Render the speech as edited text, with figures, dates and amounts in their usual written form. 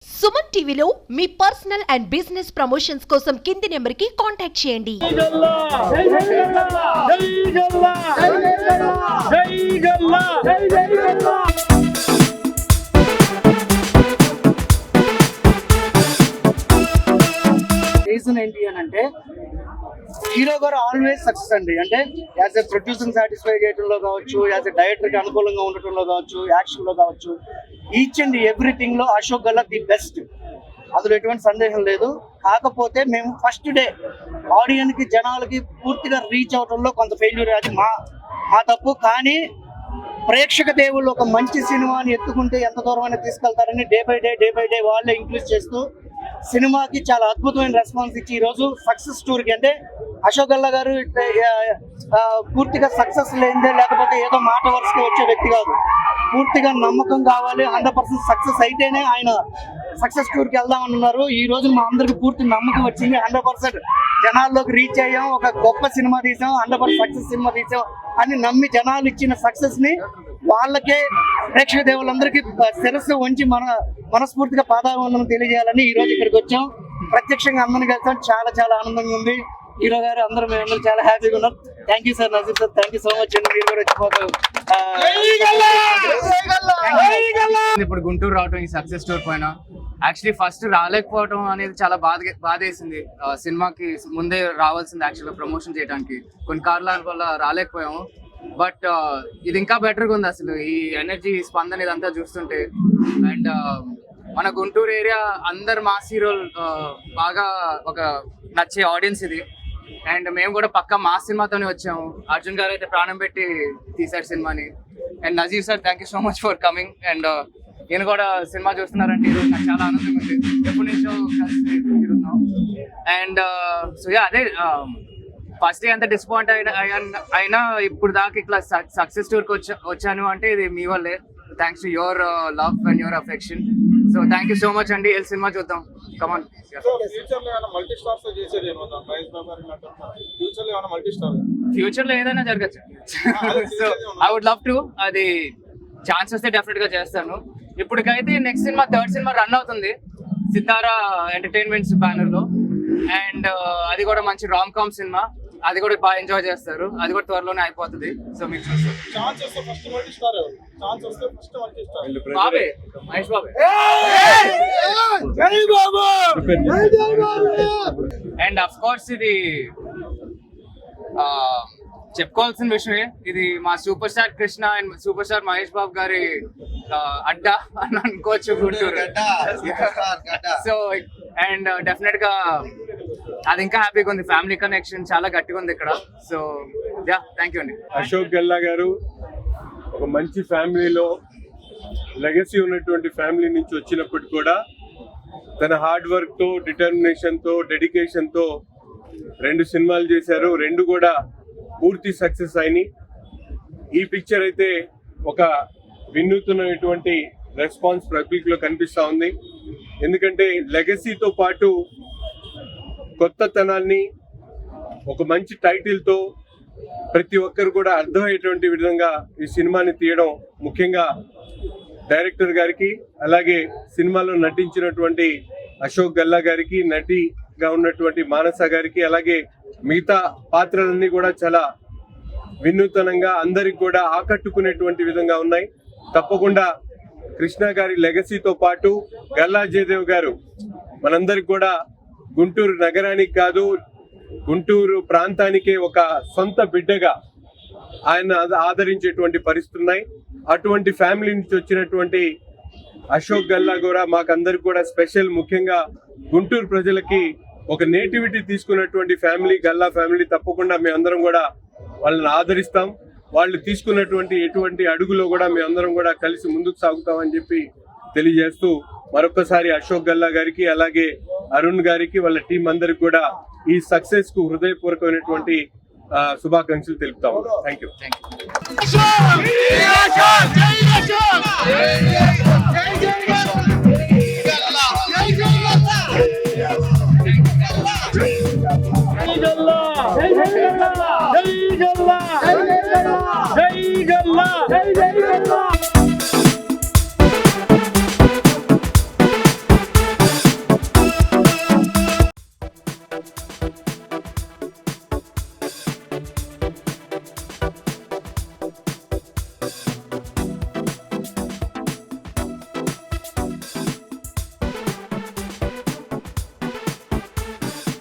సుమన్ టీవీలో మీ personal and business promotions కోసం కింది నెంబర్కి కాంటాక్ట్ చేయండి. రీజన్ ఏంటి అని అంటే హీరో గారు ఆల్వేస్ సక్సెస్ అండి. అంటే యాజ్ ఎ ప్రొడ్యూసర్ సాటిస్ఫై చేయడంలో కావచ్చు, యాజ్ ఎ డైరెక్టర్ కి అనుకూలంగా ఉండటంలో కావచ్చు, యాక్షన్ లో కావచ్చు, ఈచ్ అండ్ ఎవ్రీథింగ్ లో అశోక్ గల్లా ది బెస్ట్, అందులో ఎటువంటి సందేహం లేదు. కాకపోతే మేము ఫస్ట్ డే ఆడియన్స్ కి జనాలకి పూర్తిగా రీచ్ అవడంలో కొంత ఫెయిల్యూర్, అది మా తప్పు. కానీ ప్రేక్షక దేవుళ్ళు ఒక మంచి సినిమాని ఎత్తుకుంటే ఎంత దూరమైనా తీసుకెళ్తారని డే బై డే వాళ్ళే ఇంక్రీజ్ చేస్తూ సినిమాకి చాలా అద్భుతమైన రెస్పాన్స్ ఇచ్చి ఈరోజు సక్సెస్ టూర్కి, అంటే అశోక్ గల్లా గారు పూర్తిగా సక్సెస్ లేనిదే లేకపోతే ఏదో మాట వరుసగా వచ్చే వ్యక్తి కాదు. పూర్తిగా నమ్మకం కావాలి, 100% సక్సెస్ అయితేనే ఆయన సక్సెస్ టూర్కి వెళ్దామని ఉన్నారు. ఈ రోజు మా అందరికి పూర్తి నమ్మకం వచ్చింది. 100% జనాల్లోకి రీచ్ అయ్యాం, ఒక గొప్ప సినిమా తీసాం, 100% సక్సెస్ సినిమా తీసాం అని నమ్మి జనాలు ఇచ్చిన సక్సెస్ ని వాళ్ళకే ప్రేక్షక దేవులందరికీ శిరస్సు వంచి మనస్ఫూర్తిగా పాదాభివందనం తెలియజేయాలని ఈ రోజు ఇక్కడికి వచ్చాం. ప్రత్యక్షంగా అందరిని కలిసాం, చాలా చాలా ఆనందంగా ఉంది. హీరో గారు మేమందరూ చాలా హ్యాపీగా ఉన్నాం. Thank you sir, Nazeer sir, thank you so much అండి. మీరు కూడా వచ్చిపోతారు. ఇప్పుడు గుంటూరు రావటం ఈ సక్సెస్ స్టోర్ పైన యాక్చువల్లీ ఫస్ట్ రాలేకపోవడం అనేది చాలా బాధేసింది. సినిమాకి ముందే రావాల్సింది యాక్చువల్గా ప్రమోషన్ చేయడానికి, కొన్ని కారణాల వల్ల రాలేకపోయాము. బట్ ఇది ఇంకా బెటర్గా ఉంది అసలు, ఈ ఎనర్జీ స్పందన ఇదంతా చూస్తుంటే. అండ్ మన గుంటూరు ఏరియా అందరు మాస్ హీరోలు బాగా ఒక నచ్చే ఆడియన్స్ ఇది. అండ్ మేము కూడా పక్కా మాస్ సినిమాతోనే వచ్చాము. అర్జున్ గారు అయితే ప్రాణం పెట్టి తీశారు సినిమాని. And Nazeer sir, thank you so much for coming. And నేను కూడా సినిమా చూస్తున్నారంటే ఈరోజు నాకు చాలా ఆనందంగా ఉంది. ఎప్పటి నుంచో కలిసి తిరుగుతున్నాం. అండ్ సో అదే ఫస్ట్ డే అంత డిసప్పాయింట్ అయినా ఇప్పుడు దాకా ఇట్లా సక్సెస్ టూర్కి వచ్చాను అంటే ఇది మీ వల్లే. Thanks to your love and your affection. So thank you so much అండి. ఏ సినిమా చూద్దాం, కమాన్. ఫ్యూచర్ లో ఏదైనా జరగచ్చు. So I would love to, అది ఛాన్స్ వస్తే డెఫినెట్ గా చేస్తాను. ఇప్పటికైతే next cinema, third cinema run అవుతుంది సితారా ఎంటర్టైన్మెంట్స్ బ్యానర్ లో. అండ్ అది కూడా మంచి రామ్ కామ్ సినిమా, అది కూడా బాగా ఎంజాయ్ చేస్తారు. అది కూడా త్వరలోనే అయిపోతుంది. సో మీకు బాబే, మహేష్ బాబే. అండ్ అఫ్ కోర్స్ ఇది చెప్పుకోవాల్సిన విషయమే, ఇది మా super star Krishna and super star Mahesh Babu గారి అడ్డా అని అనుకోవచ్చు గుంటూరు. సో అండ్ డెఫినెట్ గా అది ఇంకా హ్యాపీగా ఉంది. ఫ్యామిలీ కనెక్షన్ చాలా గట్టిగా ఉంది ఇక్కడ. సో యా, థ్యాంక్ యూ అండి. అశోక్ గల్లా గారు ఒక మంచి ఫ్యామిలీలో లెగసీ ఉన్నటువంటి ఫ్యామిలీ నుంచి వచ్చినప్పటికి కూడా తన హార్డ్ వర్క్ తో, డిటర్మినేషన్ తో, డెడికేషన్ తో 2 సినిమాలు చేశారు. 2 కూడా పూర్తి సక్సెస్ అయినాయి. ఈ పిక్చర్ అయితే ఒక వినూత్నమైనటువంటి రెస్పాన్స్ పబ్లిక్ లో కనిపిస్తా ఉంది. ఎందుకంటే లెగసీతో పాటు కొత్తతనాన్ని, ఒక మంచి టైటిల్ తో ప్రతి ఒక్కరు కూడా అర్థమయ్యేటువంటి విధంగా ఈ సినిమాని తీయడం, ముఖ్యంగా డైరెక్టర్ గారికి, అలాగే సినిమాలో నటించినటువంటి అశోక్ గల్లా గారికి, నటిగా ఉన్నటువంటి మానస గారికి, అలాగే మిగతా పాత్రలన్నీ కూడా చాలా వినూతనంగా అందరికి కూడా ఆకట్టుకునేటువంటి విధంగా ఉన్నాయి. తప్పకుండా కృష్ణ గారి లెగసీతో పాటు గల్లా జయదేవ్ గారు మనందరికి కూడా గుంటూరు నగరానికి కాదు, గుంటూరు ప్రాంతానికే ఒక సొంత బిడ్డగా ఆయన ఆదరించేటువంటి పరిస్థితులు ఉన్నాయి. అటువంటి ఫ్యామిలీ నుంచి వచ్చినటువంటి అశోక్ గల్లా కూడా మాకందరికి కూడా స్పెషల్. ముఖ్యంగా గుంటూరు ప్రజలకి ఒక నేటివిటీ తీసుకున్నటువంటి ఫ్యామిలీ గల్లా ఫ్యామిలీ. తప్పకుండా మేమందరం కూడా వాళ్ళని ఆదరిస్తాం. వాళ్ళు తీసుకున్నటువంటి ఎటువంటి అడుగులో కూడా మేమందరం కూడా కలిసి ముందుకు సాగుతామని చెప్పి తెలియజేస్తూ, మరొకసారి అశోక్ గల్లా గారికి, అలాగే అరుణ్ గారికి, వాళ్ళ టీం అందరికి కూడా ఈ సక్సెస్ కు హృదయపూర్వకమైనటువంటి శుభాకాంక్షలు తెలుపుతాము. Thank you.